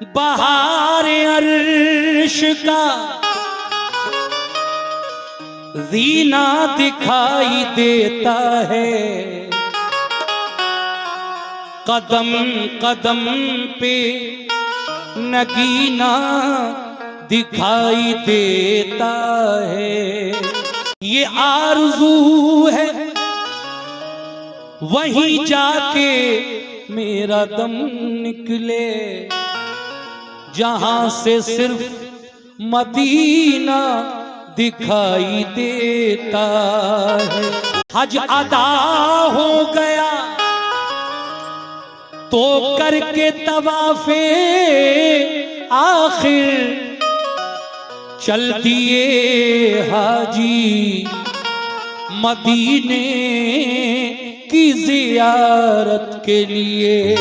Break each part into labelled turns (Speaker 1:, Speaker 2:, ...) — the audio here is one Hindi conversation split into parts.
Speaker 1: बहार अर्श का ज़ीना दिखाई देता है, कदम कदम पे नगीना दिखाई देता है। ये आरज़ू है वहीं जाके मेरा दम निकले, जहां से सिर्फ मदीना दिखाई देता है। हज अदा हो गया तो करके तवाफे आखिर चल दिए हाजी मदीने की जियारत के लिए।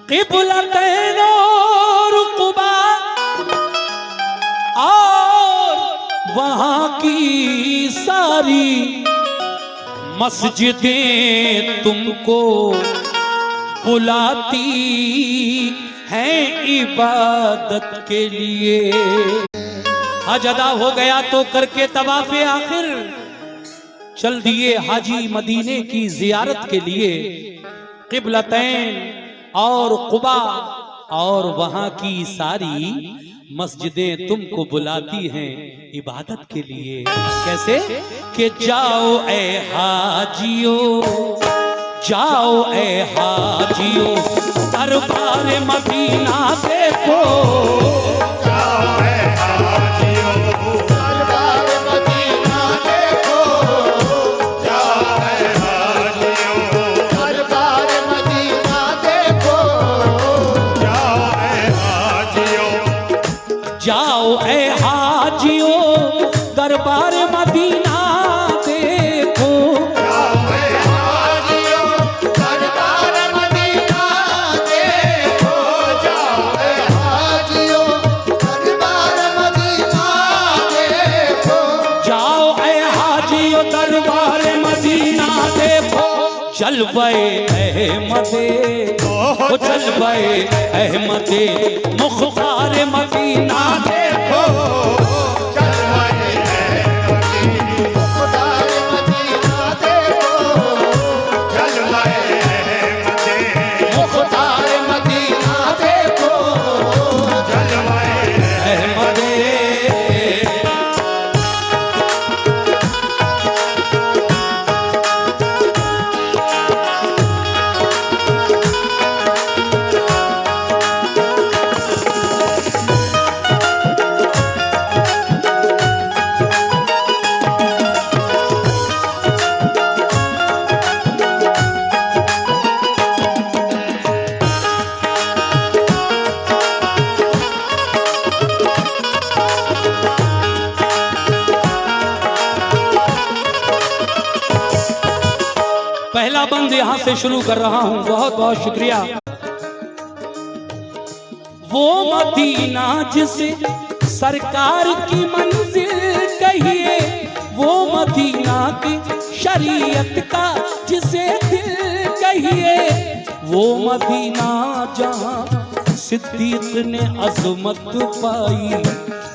Speaker 1: क़िबलतैन और क़ुबा और वहाँ की सारी मस्जिदें तुमको बुलाती हैं इबादत के लिए। हज अदा हो गया तो करके तवाफ़े आखिर चल दिए हाजी मदीने की जियारत के लिए। क़िबलतैन और क़ुबा और वहाँ की सारी मस्जिदें तुमको बुलाती हैं इबादत के लिए। कैसे कि जाओ ए हाजियो, जाओ ए हाजियो दरबार मदीना देखो,
Speaker 2: जाओ ए हाजियो दरबार मदीना देखो, जाओ ए हाजियो दरबार मदीना देखो, जाओ ए हाजियो,
Speaker 1: जाओ ए हाजियो दरबार मदीना देखो,
Speaker 2: जाओ ए हाजियो दरबार मदीना देखो, जाओ ए हाजियो दरबार मदीना देखो,
Speaker 1: जाओ ए हाजियो दरबार मदीना देखो। जलवे अहमदे ओ जलवे अहमदे मुख्तार मदीना देखो,
Speaker 2: जलवाए अहमदी मुख्तार मदीना देखो, जलवाए अहमदी मुख्तार मदीना देखो, जलवाए
Speaker 1: अहमदे। पहला बंद यहां से शुरू कर रहा हूं, बहुत बहुत शुक्रिया। वो मदीना जिसे सरकार की मंजिल कहिए, वो मदीना की शरीयत का जिसे दिल कहिए, वो मदीना जहां सिद्दीक ने अजमत पाई,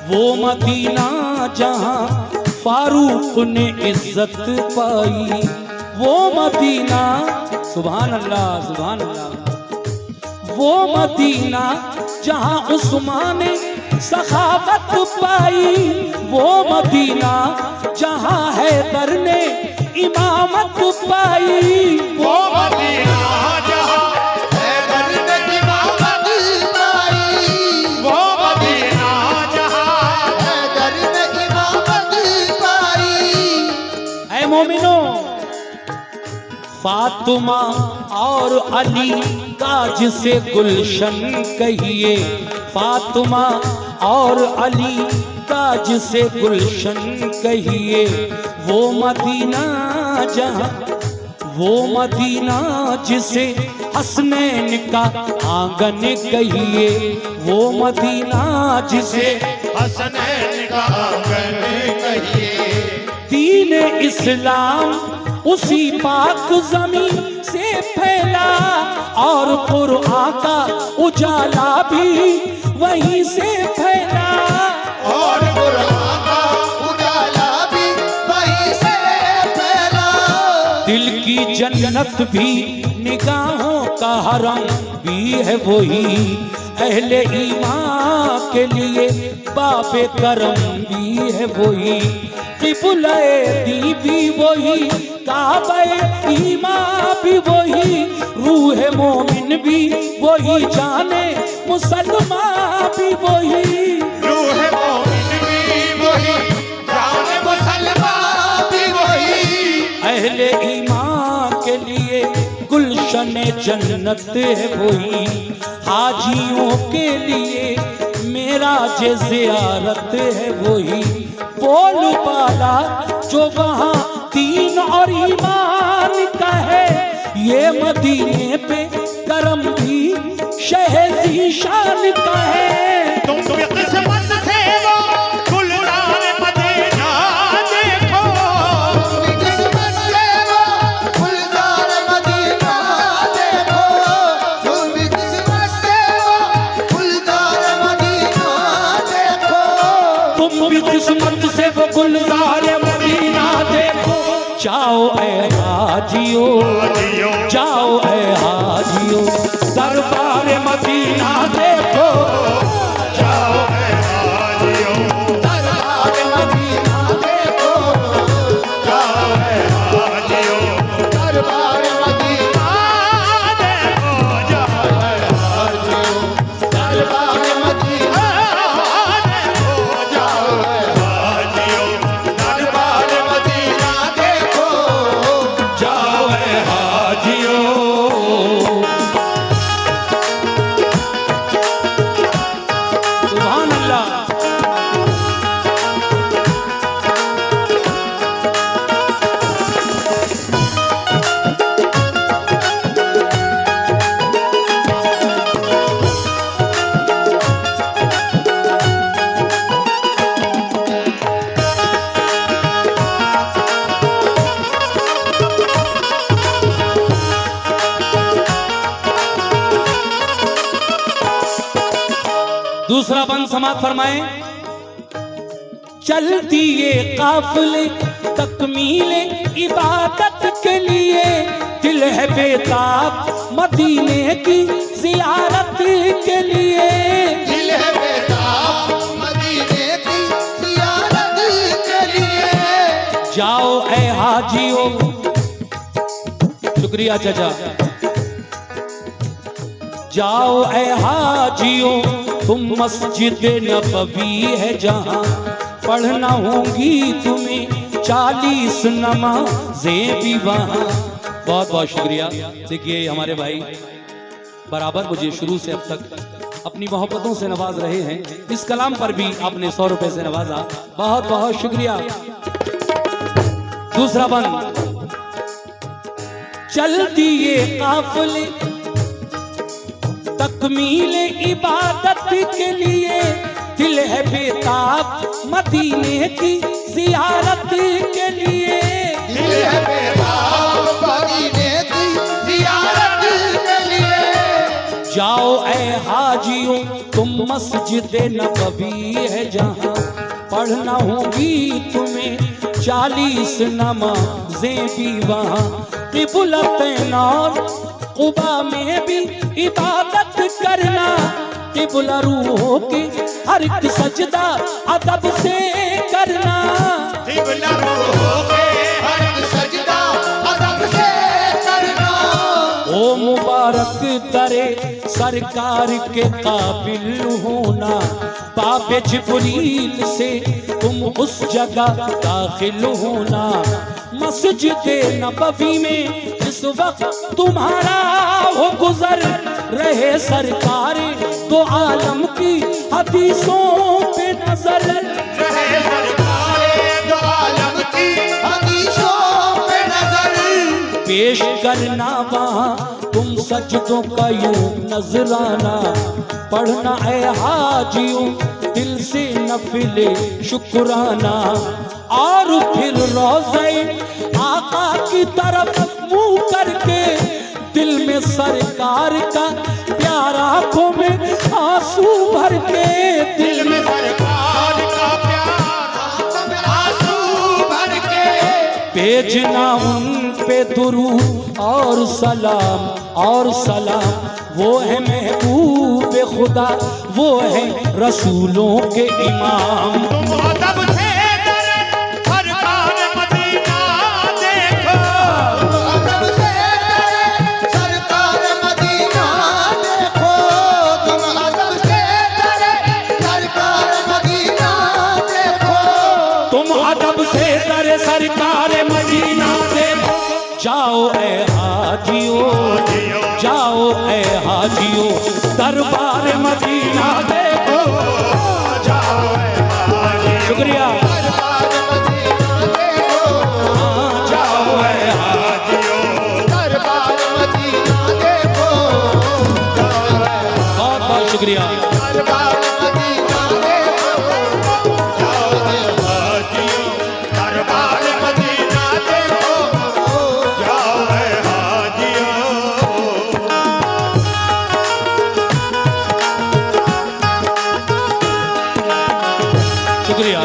Speaker 1: वो मदीना जहां फारूक ने इज्जत पाई, वो मदीना सुभान अल्लाह सुभान अल्लाह, वो मदीना जहां उस्मान ने सखावत पाई, वो मदीना जहां हैदर ने इमामत पाई,
Speaker 2: वो मदीना जहां हैदर ने इमामत पाई, वो मदीना जहां हैदर ने इमामत पाई।
Speaker 1: ऐ मोमिनो फातिमा और अली का जिसे गुलशन कहिए, फातिमा और अली का जिसे गुलशन कहिए, वो मदीना जहां, वो मदीना जिसे हसनैन का आंगन कहिए, वो मदीना जिसे
Speaker 2: हसनैन का आंगन कहिए,
Speaker 1: दीन इस्लाम उसी पाक जमीन से फैला, और कुरआन का उजाला भी वहीं से फैला,
Speaker 2: और कुरान का उजाला भी वहीं से फैला।
Speaker 1: दिल की जन्नत भी निगाहों का हरम भी है वही, अहले ईमान के लिए बाबे करम भी है वही, क़िबला-ए दी भी वही, काबा-ए ईमान भी वही, रूह मोमिन भी वही, जाने मुसलमान भी वही,
Speaker 2: रूह मोमिन भी वही, जाने मुसलमान भी वही।
Speaker 1: अहले ईमान के लिए गुलशन जन्नत है वही, हाजियों के लिए मेराज ज़ियारत है वही, बोल बाला जो वहाँ दीन और ईमान का है, ये मदीने पे करम भी शहज़ी शान का है।
Speaker 2: तुम किस्मत से वो गुलजार मदीना देखो, तुम किस्मत से वो गुलजार मदीना देखो, तुम किस्मत से वो गुलजार मदीना देखो,
Speaker 1: तुम भी किस्मत से वो गुलजार मदीना देखो, जाओ ऐ हाजियो, जाओ ऐ हाजियो, दरबार मदीना देखो,
Speaker 2: जाओ ऐ हाजियो, दरबार मदीना देखो, जाओ ऐ हाजियो, दरबार मदीना देखो, जाओ ऐ हाजियो, दरबार मदीना देखो, जाओ ऐ हाजियो, दरबार मदीना देखो,
Speaker 1: जाओ ऐ हाजियो। सुभान अल्लाह। दूसरा बंद समाप्त फरमाए, चलती ये काफिले तकमीले इबादत के लिए, दिल है बेताब मदीने की ज़ियारत के लिए,
Speaker 2: दिल है बेताब मदीने की ज़ियारत के लिए,
Speaker 1: जाओ ऐ हाजियो। शुक्रिया चाचा। जाओ ऐ हाजियो, तुम मस्जिद नबवी है जहाँ, पढ़ना होंगी तुम्हें 40 नमाज़ें भी वहाँ। बहुत बहुत शुक्रिया। देखिए हमारे भाई बराबर मुझे शुरू से अब तक अपनी मोहब्बतों से नवाज रहे हैं, इस कलाम पर भी आपने 100 रुपए से नवाजा, बहुत बहुत शुक्रिया। दूसरा बंद, चलती ये काफिले तकमीले इबादत के लिए, दिल है बेताब मदीने की ज़ियारत के लिए,
Speaker 2: दिल है बेताब मदीने की ज़ियारत के लिए,
Speaker 1: जाओ ऐ हाजियो, तुम मस्जिद नबवी है जहाँ, पढ़ना होगी तुम्हें 40 नमाज़ें भी वहाँ, क़िबला-ए और क़ुबा में भी इबादत करना, क़िबला रूहों के हर एक सजदा अदब से करना,
Speaker 2: क़िबला रूहों के हर एक सजदा अदब से करना,
Speaker 1: ओ मुबारक दरे सरकार के काबिल होना, बाबे जिब्रील से तुम उस जगह दाखिल होना, मस्जिद नबवी में जिस वक्त तुम्हारा हो गुजर रहे सरकार, तो आलम की हदीसों पे नजर
Speaker 2: रहे सरकार, तो आलम की हदीसों पे नजर,
Speaker 1: पेश करना वहाँ तुम सजदों का यूं नजराना, पढ़ना ऐ हाजियों दिल से नफिले शुक्राना, और फिर रोज़े आका की तरफ मुंह करके दिल में सरकार का प्यार, आंखों में आंसू भर के
Speaker 2: दिल में सरकार का प्यार, आंसू भर के
Speaker 1: भेजना उन पे दुरूद और सलाम, वो है महबूब खुदा, वो है रसूलों के इमाम।
Speaker 2: तुम अदब से डरे सरकार मदीना देखो, तुम अदब से डरे सरकार मदीना देखो, तुम अदब से डरे सरकार मदीना देखो,
Speaker 1: तुम अदब से डरे सरकार मदीना देखो। जाओ ए हाजियो, जाओ ए हाजियो, दरबार मदीना देखो।
Speaker 2: जाओ ए हाजियो,
Speaker 1: शुक्रिया।
Speaker 2: दरबार मदीना देखो,
Speaker 1: जाओ ए हाजियो,
Speaker 2: दरबार मदीना देखो,
Speaker 1: बहुत बहुत शुक्रिया।
Speaker 2: दरबार मदीना देखो, जाओ ए हाजियो, दरबार मदीना देखो, जाओ ए हाजियो।
Speaker 1: शुक्रिया।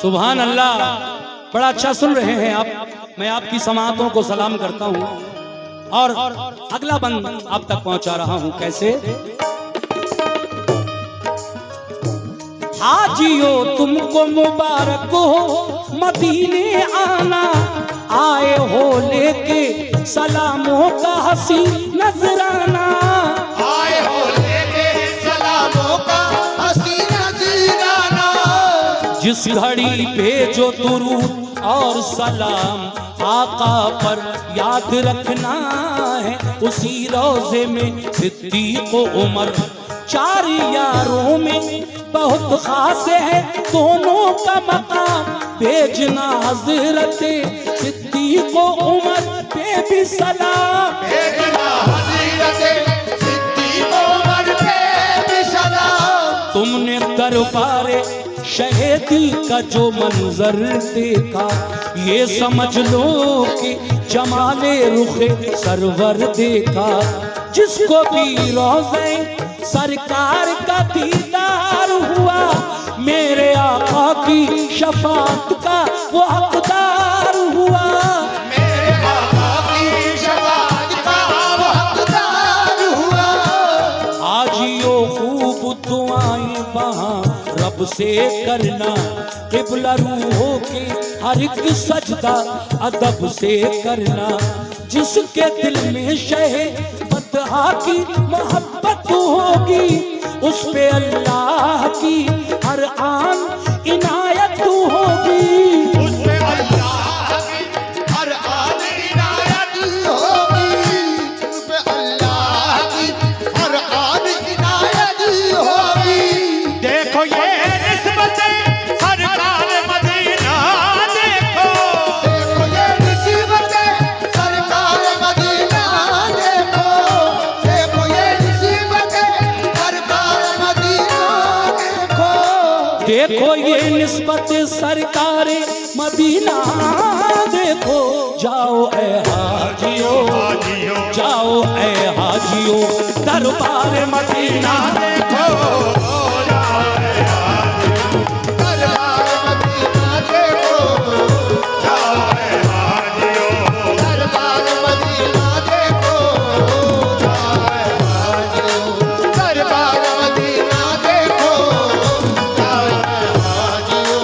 Speaker 1: सुभान अल्लाह, बड़ा अच्छा सुन रहे हैं आप। मैं आपकी समातों को सलाम करता हूं और अगला बंद आप तक पहुंचा रहा हूं। कैसे? हाजियो तुमको मुबारक हो मदीने आना, आए हो लेके सलामों का हसी नजराना,
Speaker 2: आए हो लेके सलामों का हसी नजराना,
Speaker 1: जिस घड़ी भेजो दुरूद और सलाम, आका पर याद रखना है उसी रोजे में सिद्दीक उमर। चार यारों में बहुत खास है दोनों का मकाम, भेजना हजरत सिद्दीक उमर पे भी सलाम,
Speaker 2: भेजना हज़रत सिद्दीक़ उमर पे भी सलाम।
Speaker 1: तुमने दरबारे शहीदी का जो मंजर देखा, ये समझ लो कि जमाले रुखे सरवर देखा। जिसको भी रोज़े सरकार का दीदार हुआ, मेरे आका की शफाअत का वो हकदार हुआ।
Speaker 2: मेरे आका की शफ़ाअत का वो हकदार हुआ।
Speaker 1: आजियो खूब दुआएं वहाँ रब से करना, क़िबला रूहों के हर एक सजदा अदब से करना। जिसके दिल में शहे बदहा की मोहब्बत होगी, उस पे अल्लाह की हर आन इनायत होगी।
Speaker 2: उस पे अल्लाह की हर आन इनायत होगी, उस पे अल्लाह की हर आन इनायत होगी। देखो ये निस्बतें सरकार मदीना देखो, देखो ये निस्बतें सरकार मदीना देखो, देखो ये निस्बतें सरकार मदीना देखो,
Speaker 1: देखो ये निस्बत सरकार मदीना देखो। जाओ ए हाजियो, जाओ ए हाजियो, दरबार मदीना देखो।
Speaker 2: दरबार मदीना देखो, जाओ ए हाजियो, दरबार मदीना देखो, जाओ ए हाजियो, दरबार मदीना देखो, जाओ ए हाजियो।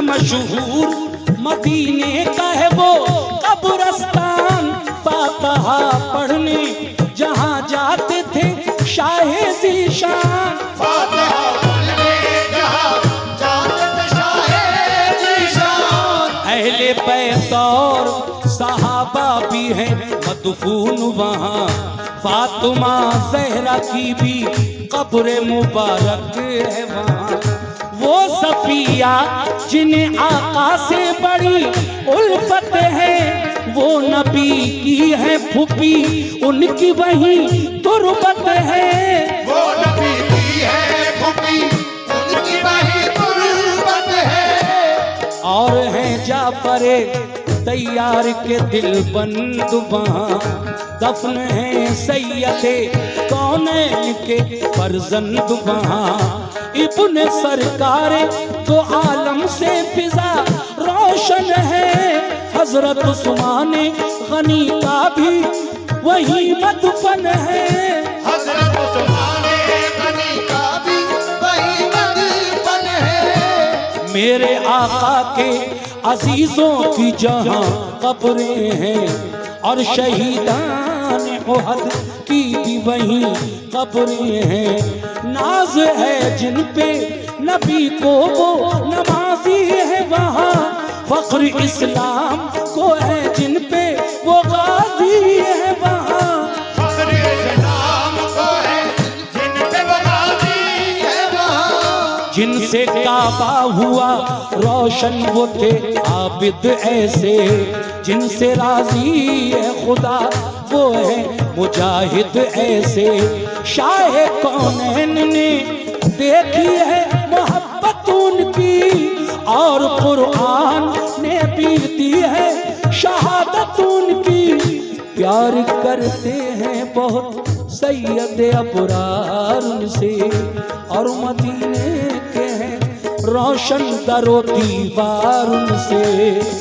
Speaker 1: मशहूर मदीने का है वो कब्रस्तान। फातिहा पढ़ने जहाँ जाते थे शाहे ज़ीशान।
Speaker 2: फातिहा पढ़ने जहाँ जाते थे शाहे ज़ीशान।
Speaker 1: अहले बैत और सहाबा भी हैं मदफून वहाँ। फातिमा ज़हरा की भी कब्र मुबारक है वहाँ। वो सफिया जिन्हें आका से बड़ी उल्फत है, वो नबी की है फूफी उनकी वही तुरबत है।
Speaker 2: वो नबी की है फूफी उनकी वही तुरबत है।
Speaker 1: और हैं जाफरे तैयार के दिल बंद वहाँ। दफन है सैयदे कौनैन के फर्जंद वहाँ। इब्न सरकार तो आलम से फिजा रोशन है। हजरत उस्मान गनी का भी वही मदफन है।
Speaker 2: हजरत उस्मान गनी का भी वही मदफन है।
Speaker 1: मेरे आका के अजीजों की जहाँ कब्रें हैं और शहीदान उहद की भी वही कब्रें हैं। नाज है जिन पे नबी को वो नमाजी है वहाँ। फख्र इस्लाम को है जिन पे वो गाजी है वहाँ।
Speaker 2: फख्र इस्लाम को है जिन पे वो गाजी है वहाँ।
Speaker 1: जिनसे काबा हुआ रोशन वो थे आबिद ऐसे। जिनसे राजी है खुदा वो है मुजाहिद ऐसे। शाह कौनैन ने देखी है मोहब्बत उनकी और कुरान ने भी दी है शहादत उनकी। प्यार करते हैं बहुत सैयद अबरार उनसे और मदीने के हैं रोशन दरो दीवार उनसे।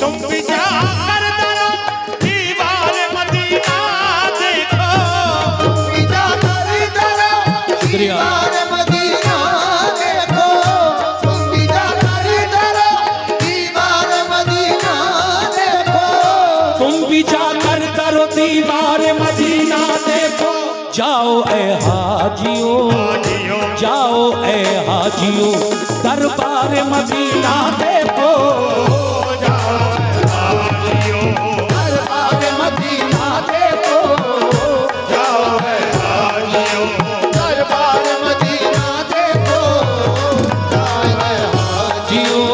Speaker 2: तुम भी जाकर दरो दीवार मदीना देखो। तुम भी जाकर दरो
Speaker 1: शुक्रिया।
Speaker 2: दीवार मदीना देखो। तुम भी जाकर दरो दीवार मदीना देखो।
Speaker 1: तुम भी जाकर दरो दीवार मदीना देखो। जाओ ए हाजियों, जाओ ए हाजियों, दरबार मदीना देखो।
Speaker 2: दरबार मदीना देखो। दरबार मदीना देखो।
Speaker 1: जियो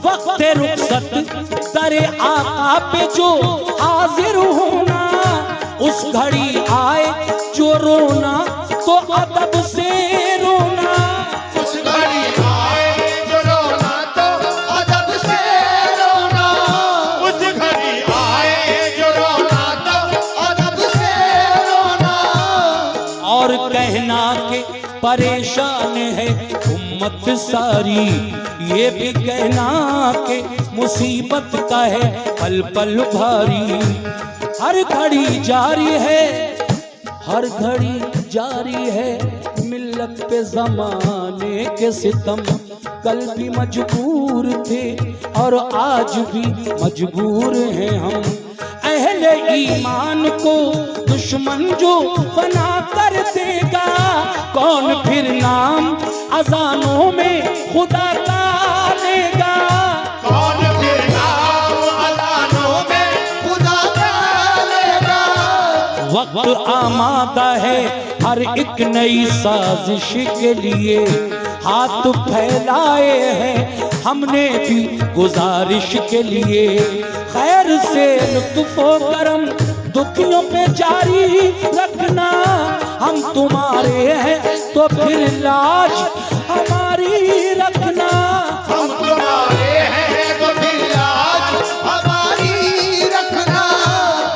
Speaker 1: वक्त रुखसत दरे आका पे जो हाजिर होना। उस घड़ी आए जो रोना तो अदब से रोना।
Speaker 2: उस घड़ी आए जो रोना तो अदब से रोना। उस घड़ी आए जो रोना तो अदब से रोना।
Speaker 1: और कहना के परेशान है उम्मत सारी। ये भी कहना के मुसीबत का है पल पल भारी। हर घड़ी जारी है, हर घड़ी जारी है मिल्लत पे जमाने के सितम। कल भी मजबूर थे और आज भी मजबूर हैं हम। अहले ईमान को दुश्मन जो फना कर देगा। कौन फिर नाम अजानों में खुदा का लेगा।
Speaker 2: कौन फिर नाम अज़ानों में खुदा का लेगा।
Speaker 1: वक्त आमादा है हर एक नई साजिश के लिए। हाथ फैलाए हैं हमने भी गुजारिश के लिए। खैर से लुत्फ़ो करम दुखियों पे जारी रखना, हम तुम्हारे हैं तो फिर लाज हमारी रखना।
Speaker 2: हम तुम्हारे हैं तो फिर लाज हमारी रखना।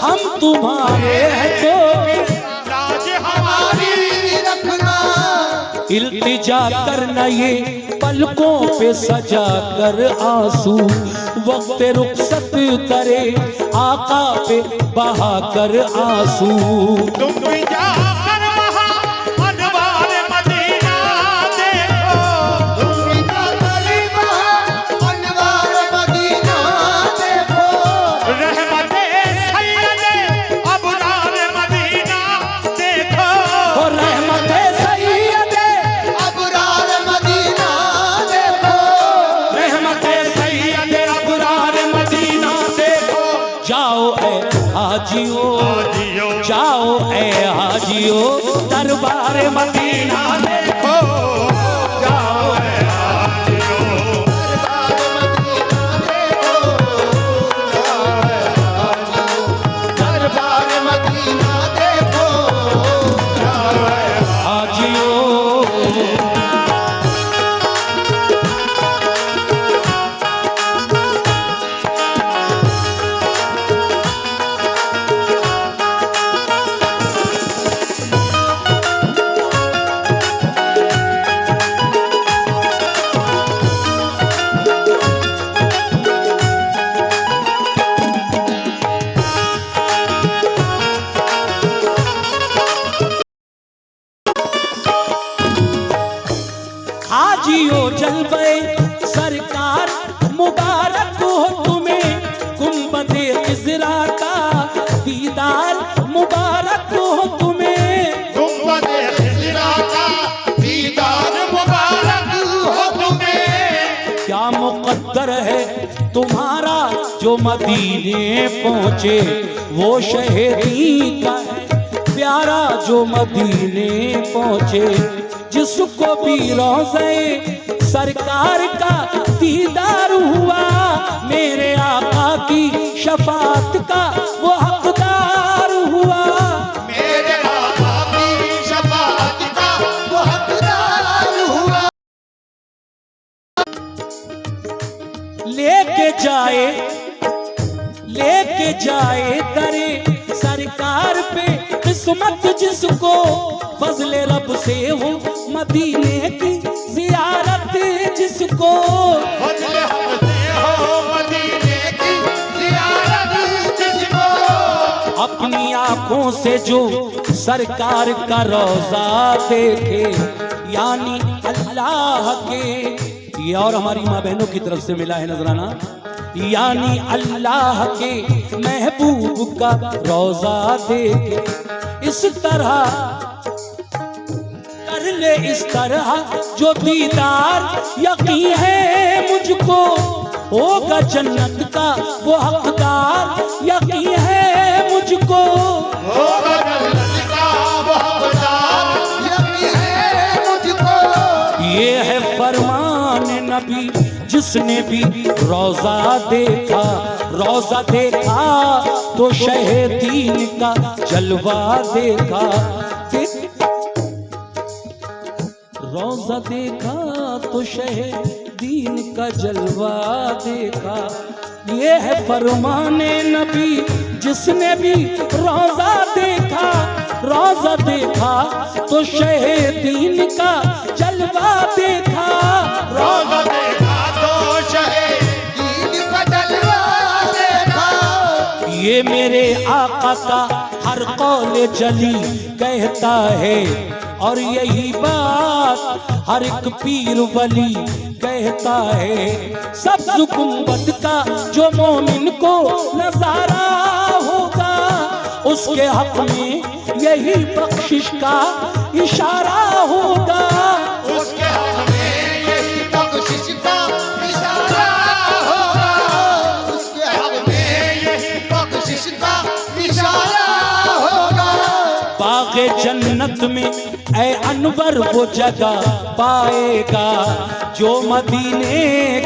Speaker 1: हम तुम्हारे हैं तो
Speaker 2: लाज हमारी रखना।
Speaker 1: इल्तिजा करना ये पलकों पे सजा कर आंसू, वक्त रुखसत करे आका पे बहा कर आंसू।
Speaker 2: तुम भी जाकर वहाँ अनवार मदीना देखो। तुम भी जाकर वहाँ अनवार मदीना देखो। रहमते सैयदे अबरार मदीना देखो।
Speaker 1: ओ रहमते सैयदे
Speaker 2: अबरार मदीना देखो।
Speaker 1: रहमते सैयदे अबरार मदीना देखो। जाओ ए हाजियो, जाओ ए हाजियो दरबार मदीना देखो।
Speaker 2: जाओ ए हाजियो दरबार मदीना देखो। जाओ ए
Speaker 1: हाजियो हाजियो जलवे सरकार मुबारक हो तुम्हें, गुंबदे खिज़रा का दीदार मुबारक हो तुम्हें।
Speaker 2: गुंबदे खिज़रा का दीदार मुबारक हो तुम्हें।
Speaker 1: क्या मुक़द्दर है तुम्हारा जो मदीने पहुँचे, वो शहीदी का है प्यारा जो मदीने पहुँचे। जिसको भी रोज़े सरकार का दीदार हुआ, मेरे आका की शफाअत का वो हकदार हुआ।
Speaker 2: मेरे आका की शफाअत का वो हकदार हुआ।
Speaker 1: लेके जाए दरे सरकार पे किस्मत जिसको, फजले रब से हो मदीने की जियारत जिसको।
Speaker 2: फजले रब से हो मदीने की जियारत जिसको।
Speaker 1: अपनी आंखों से जो सरकार का रोजा देखे, यानी अल्लाह के, ये और हमारी माँ बहनों की तरफ से मिला है नजराना, यानी अल्लाह के महबूब का रोजा देखे। इस तरह कर ले, इस तरह जो दीदार यकीन है मुझको, होगा जन्नत का वो हकदार यकीन है मुझको।
Speaker 2: होगा जन्नत का वो हकदार यकीन है मुझको।
Speaker 1: ये है फरमान नबी जिसने भी रोजा देखा, रोजा देखा तो शहीदीन का जलवा देखा। रोजा देखा तो शहीदीन का जलवा देखा। ये है फरमाने नबी जिसने भी रोजा देखा, रोजा देखा तो शहीदीन का जलवा देखा।
Speaker 2: रोजा देखा तो शहीदीन का जलवा देखा।
Speaker 1: ये मेरे आका का हर कौल जली कहता है, और यही बात हर एक पीर वली कहता है। सब्ज़ गुंबद का जो मोमिन को नजारा होगा, उसके हक में यही बख्शिश का इशारा होगा।
Speaker 2: उसके हक में यही बख्शिश का इशारा होगा। उसके हक में यही बख्शिश का इशारा होगा।
Speaker 1: बाग़े जन्नत में ऐ अनवर वो जगह पाएगा, जो मदीने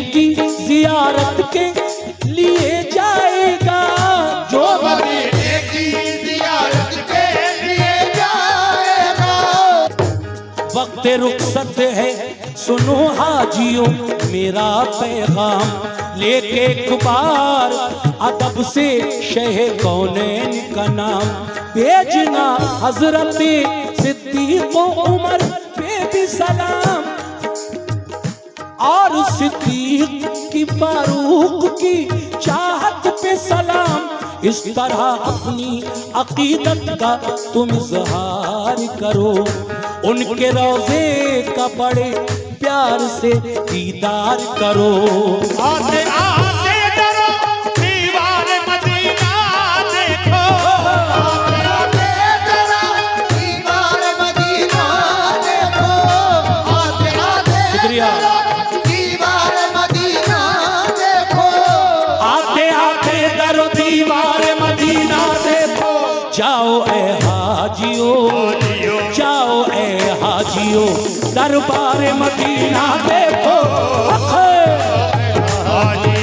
Speaker 1: की जियारत के लिए जाएगा।
Speaker 2: जो
Speaker 1: रुखसत है, सुनो हाजियों मेरा पैगाम लेके एक बार अदब से शह कौनैन का नाम भेजना। हजरत सिद्दीक उमर पे भी सलाम, और सिद्दीक की फारूक की चाहत पे सलाम। इस तरह अपनी अकीदत का तुम इज़हार करो, उनके रोज़े का बड़े प्यार से दीदार करो।
Speaker 2: आते आते डरो दीवार मदीना देखो, आते आते डरो दीवार मदीना देखो, आते आते
Speaker 1: शुक्रिया।
Speaker 2: डरो दीवार मदीना देखो,
Speaker 1: आते आते डरो दीवार मदीना देखो। जाओ ए हाजियो, जाओ ए हाजियो दरबार मदीना देखो।
Speaker 2: हाजी